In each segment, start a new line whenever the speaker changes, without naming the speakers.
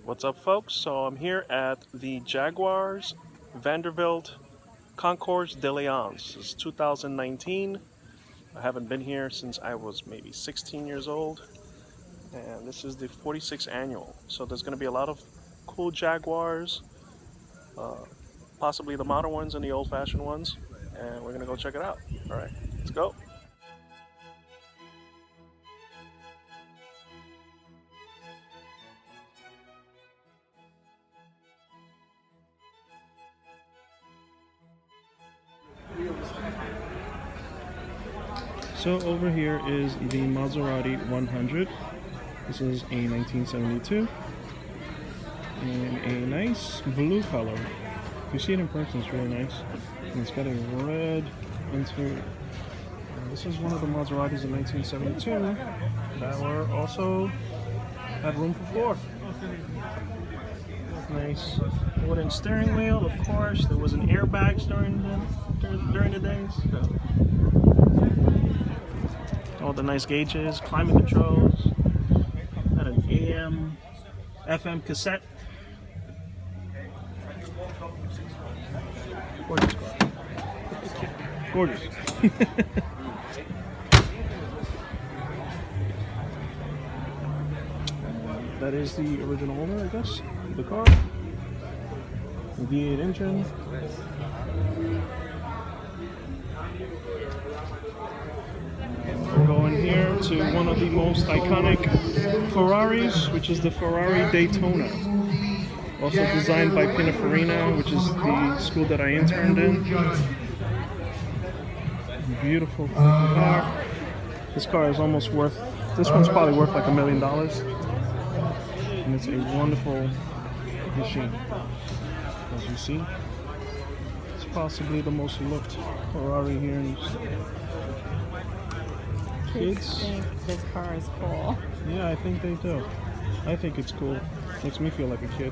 What's up, folks? So I'm here at the Jaguar's Vanderbilt Concours d'Elegance. It's 2019. I haven't been here since I was maybe 16 years old, and this is the 46th annual. So there's going to be a lot of cool Jaguars, possibly the modern ones and the old-fashioned ones, and we're going to go check it out. All right, let's go. So over here is the Maserati 100. This is a 1972 and a nice blue color. If you see it in person, it's really nice. And it's got a red interior. This is one of the Maseratis in 1972 that were also had room for four. Nice wooden steering wheel, of course. There was an airbag during the days. All the nice gauges, climate controls, had an AM, FM cassette. Gorgeous car. Gorgeous. That is the original owner, I guess, of the car. The V8 engine. We're going here to one of the most iconic Ferraris, which is the Ferrari Daytona. Also designed by Pininfarina, which is the school that I interned in. Beautiful car. This car is almost worth, this one's probably worth like $1 million. And it's a wonderful machine. As you see, it's possibly the most looked Ferrari here in kids
think this car is cool.
Yeah, I think they do. I think it's cool. Makes me feel like a kid.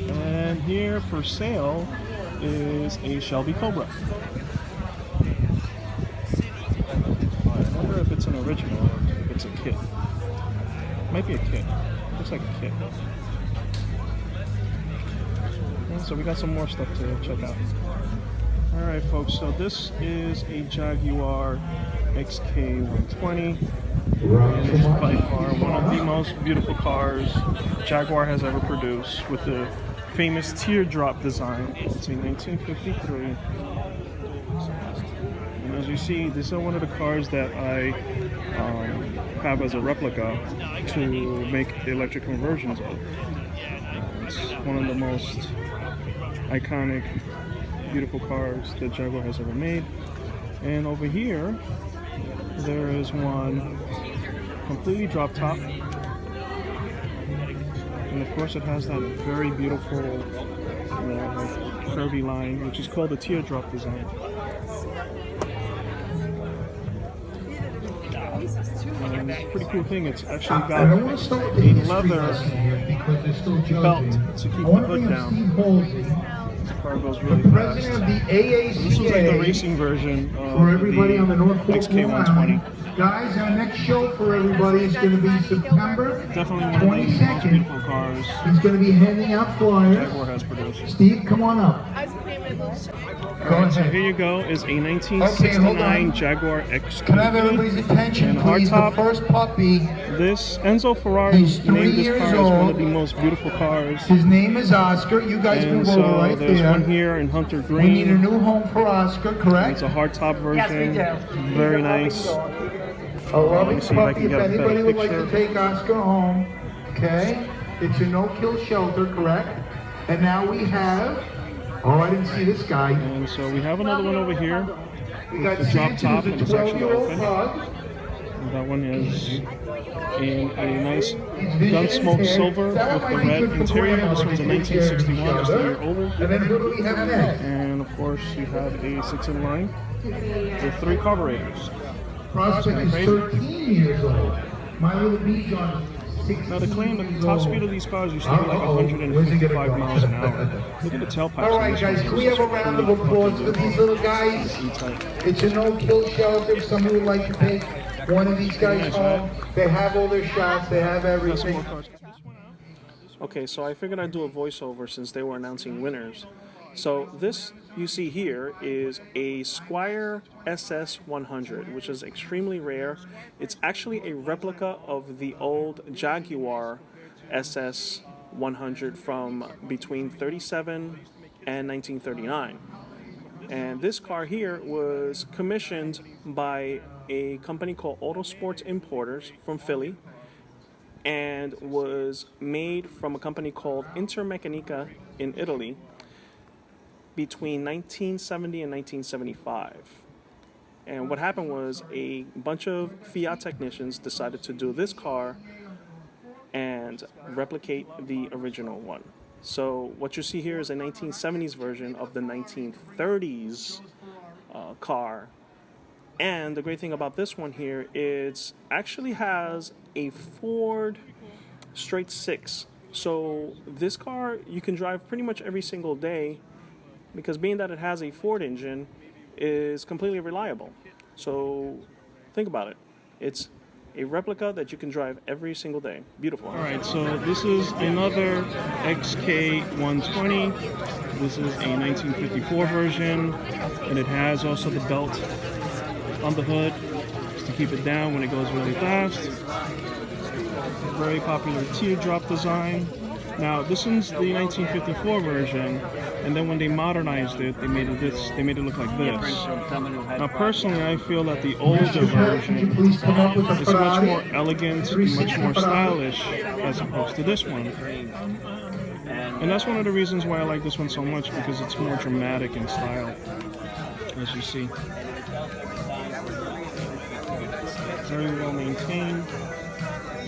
And here for sale is a Shelby Cobra. I wonder if it's an original or if it's a kit. Might be a kit. Looks like a kit. And so we got some more stuff to check out. Alright folks, so this is a Jaguar XK120, and it's by far one of the most beautiful cars Jaguar has ever produced, with the famous teardrop design. It's a 1953, and as you see, this is one of the cars that I have as a replica to make electric conversions of. It's one of the most iconic, beautiful cars that Jaguar has ever made. And over here there is one completely drop top, and of course it has that very beautiful curvy line, which is called the teardrop design. And it's a pretty cool thing. It's actually got a leather belt to keep the hood down. The car goes really fast. This was like the racing version of the XK120.
Guys, our next show for everybody is going to be September
Definitely one of the most beautiful cars
He's going to be handing out flyers.
Jaguar has produced.
Steve, come on up.
Alright, so here you go is a 1969 Jaguar XK.
Can I have everybody's attention, please? The first puppy.
This Enzo Ferrari named this car as one of the most beautiful cars.
His name is Oscar. You guys
and
move over
so
right
there's
there.
one here in Hunter Green.
We need a new home for Oscar, correct?
It's a hardtop version.
Yes, we do.
Very nice.
A loving
see if I
puppy.
can
If
get a better
anybody would like
picture.
to take Oscar home, okay? It's a no-kill shelter, correct? And now we have. Oh, I didn't see this guy.
And so we have another one over here
We
with
got
the drop top,
Santa,
and
who's
it's
a
actually
12-year-old
open.
pug.
And that one is in a nice Gunsmoke silver with the red interior. This one's a 1961, just a year older.
And then who do we have next?
And of course you have a 6-in line with 3 carburetors.
Prospect is 13 years old. My little bee John is 16
Now, the claim that the
years
top
old.
speed of these cars used to be like 155 miles an hour. Look at the tailpipes.
All right, guys, can we have a round of applause for these little guys? It's a no-kill shelter. If somebody would like to take one of these guys home. They have all their shots. They have
Got some
everything.
more cars. Okay, so I figured I'd do a voiceover since they were announcing winners. So this you see here is a Squire SS 100, which is extremely rare. It's actually a replica of the old Jaguar SS 100 from between 37 and 1939. And this car here was commissioned by a company called Auto Sports Importers from Philly, and was made from a company called Intermeccanica in Italy between 1970 and 1975. And what happened was a bunch of Fiat technicians decided to do this car and replicate the original one. So what you see here is a 1970s version of the 1930s car. And the great thing about this one here, it actually has a Ford straight six. So this car you can drive pretty much every single day, because being that it has a Ford engine is completely reliable. So think about it. It's a replica that you can drive every single day. Beautiful. All right, so this is another XK120. This is a 1954 version, and it has also the belt on the hood just to keep it down when it goes really fast. Very popular teardrop design. Now this is the 1954 version, and then when they modernized it, they made it look like this. Now personally, I feel that the older version is much more elegant, much more stylish as opposed to this one. And that's one of the reasons why I like this one so much, because it's more dramatic in style, as you see. Very well maintained.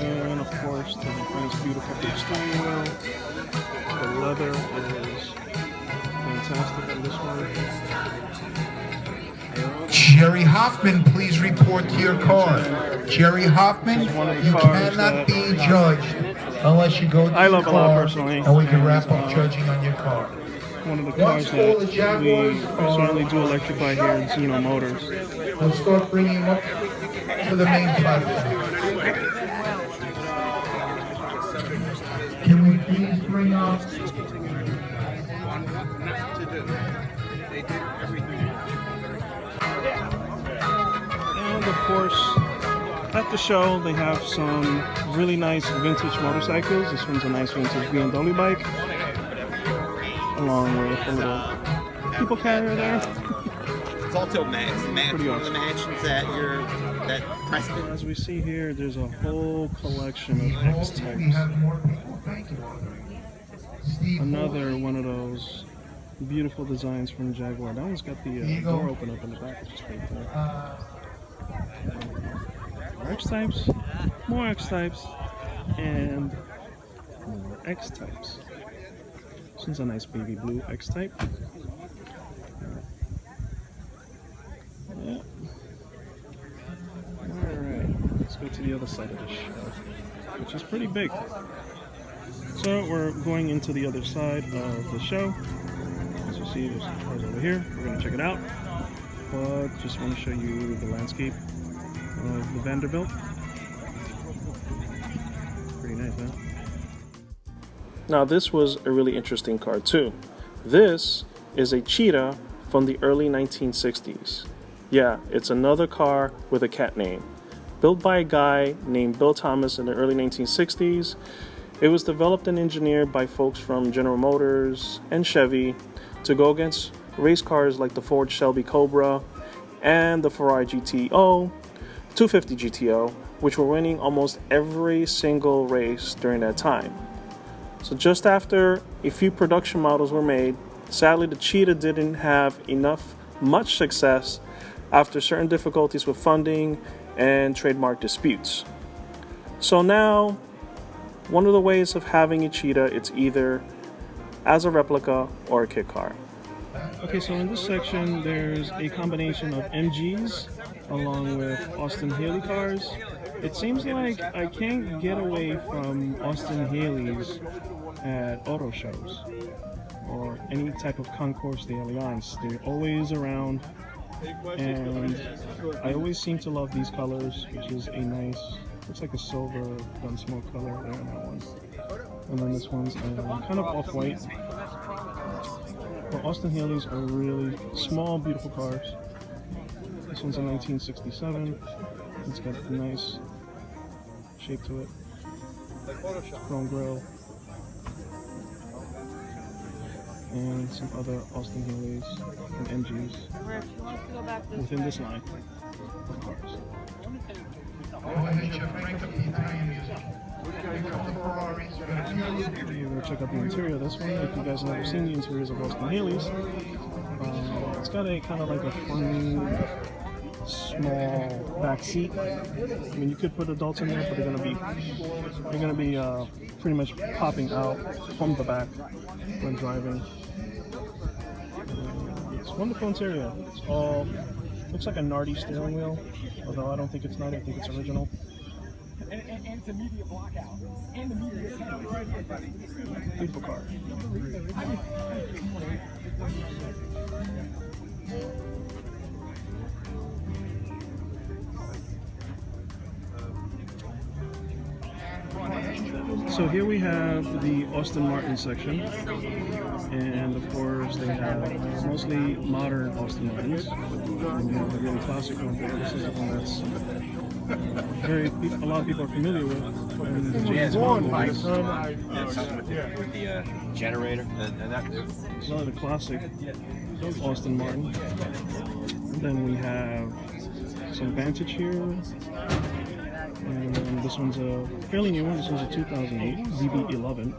And of course, the nice, beautiful big steering wheel. The leather is fantastic on this one.
Jerry Hoffman, please report to your car. Jerry Hoffman, you cannot be judged unless you go to
I love
your
a lot
car,
personally.
and we can wrap up judging on your car.
One of the cars that we certainly do electrify here in Zeno Motors.
We'll start bringing them up to the main platform. Can we please bring up?
And of course, at the show, they have some really nice vintage motorcycles. This one's a nice vintage BMW bike, along with a little people carrier there.
It's also
Pretty awesome.
matches that Preston.
As we see here, there's a whole collection of X-Types.
We have more people. Thank you. Steve,
Another one of those beautiful designs from Jaguar. That one's got the door open up in the back, which is pretty cool. X-Types, more X-Types, and more X-Types. This one's a nice baby blue X-Type. Yeah. Alright, let's go to the other side of the show, which is pretty big. So we're going into the other side of the show. As you see, there's cars over here. We're going to check it out. But just want to show you the landscape of the Vanderbilt. Pretty nice, huh? Now this was a really interesting car too. This is a Cheetah from the early 1960s. Yeah, it's another car with a cat name. Built by a guy named Bill Thomas in the early 1960s. It was developed and engineered by folks from General Motors and Chevy to go against race cars like the Ford Shelby Cobra and the Ferrari GTO, 250 GTO, which were winning almost every single race during that time. So just after a few production models were made, sadly the Cheetah didn't have much success after certain difficulties with funding and trademark disputes. So now, one of the ways of having a Cheetah, it's either as a replica or a kit car. Okay, so in this section, there's a combination of MGs along with Austin Haley cars. It seems like I can't get away from Austin Haley's at auto shows or any type of concours de Elegance. They're always around And I always seem to love these colors, which is a nice, looks like a silver gunsmoke color there in that one. And then this one's kind of off-white. But Austin Healey's are really small, beautiful cars. This one's a 1967. It's got a nice shape to it. Chrome grille. And some other Austin Healey's and MGs within this line of cars. We're going to check out the interior of this one. If you guys have never seen the interiors of Austin Healey's, it's got a kind of like a funny, small back seat. I mean, you could put adults in there, but they're going to be pretty much popping out from the back when driving. It's a wonderful interior. It's all looks like a Nardi steering wheel, although I don't think it's Nardi. I think it's original.
And it's a media blockout. And the media
Beautiful car. So here we have the Aston Martin section, and of course they have mostly modern Aston Martins. And we have the really classic one there. This is the one that's a lot of people are familiar with.
James
Bond,
with the generator, and that.
It's one of the classic Aston Martin. And then we have some Vantage here. And then this one's a fairly new one. This one's a 2008 DB11.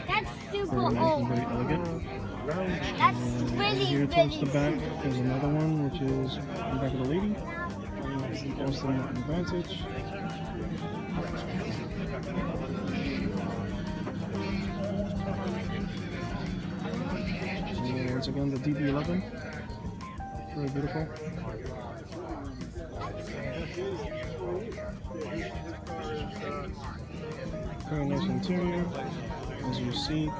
That's super
Very nice and
old.
very elegant.
That's
And
really,
here towards the
really
back is another one, which is the back of the lady. The Aston Martin Vantage. And once again, the DB11. Very beautiful. Very nice interior, as you see.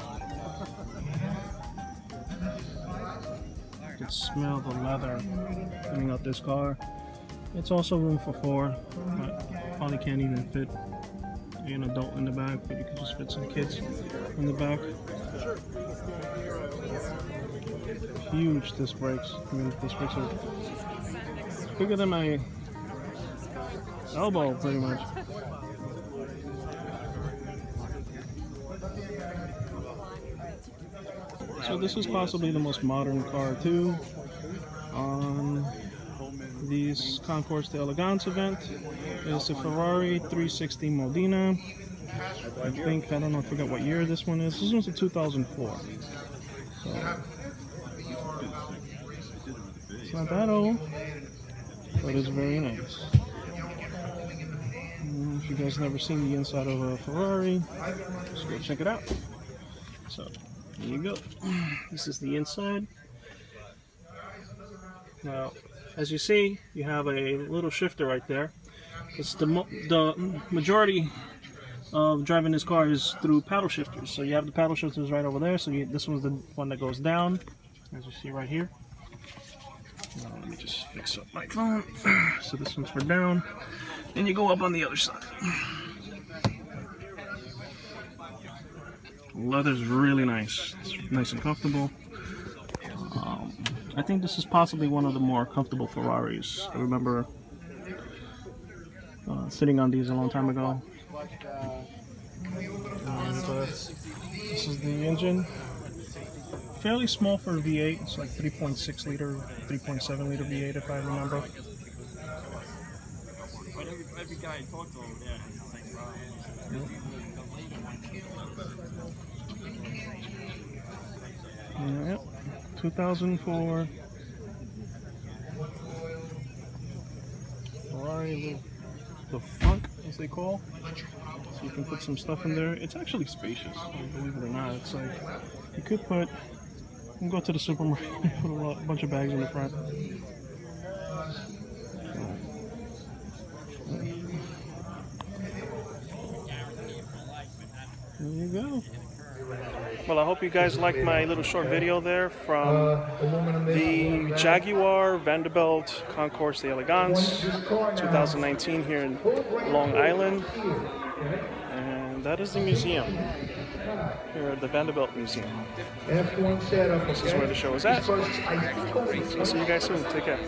You can smell the leather coming out this car. It's also room for 4, but probably can't even fit an adult in the back, but you can just fit some kids in the back. Huge disc brakes. I mean, disc brakes are bigger than my elbow, pretty much. So this is possibly the most modern car too on these Concours de Elegance event. It's a Ferrari 360 Modena. I don't know, I forgot what year this one is. This one's a 2004. So it's not that old, but it's very nice. If you guys never seen the inside of a Ferrari, just go check it out. So there you go. This is the inside. Now, as you see, you have a little shifter right there. It's the majority of driving this car is through paddle shifters. So you have the paddle shifters right over there. So this one's the one that goes down, as you see right here. Now, let me just fix up my phone. So this one's for down, and you go up on the other side. Leather's really nice. It's nice and comfortable. I think this is possibly one of the more comfortable Ferraris. I remember sitting on these a long time ago. And, this is the engine. Fairly small for a V8. It's like 3.6 liter, 3.7 liter V8 if I remember.
But every guy I talked to over there has the same problem.
Yep, 2004 Ferrari, the front, as they call. So you can put some stuff in there. It's actually spacious, believe it or not. It's like you could put. You can go to the supermarket and put a bunch of bags in the front. There you go. Well, I hope you guys liked my little short video there from the Jaguar Vanderbilt Concours de Elegance 2019 here in Long Island. And that is the museum here at the Vanderbilt Museum.
F1 setup.
This is where the show is at. I'll see you guys soon. Take care.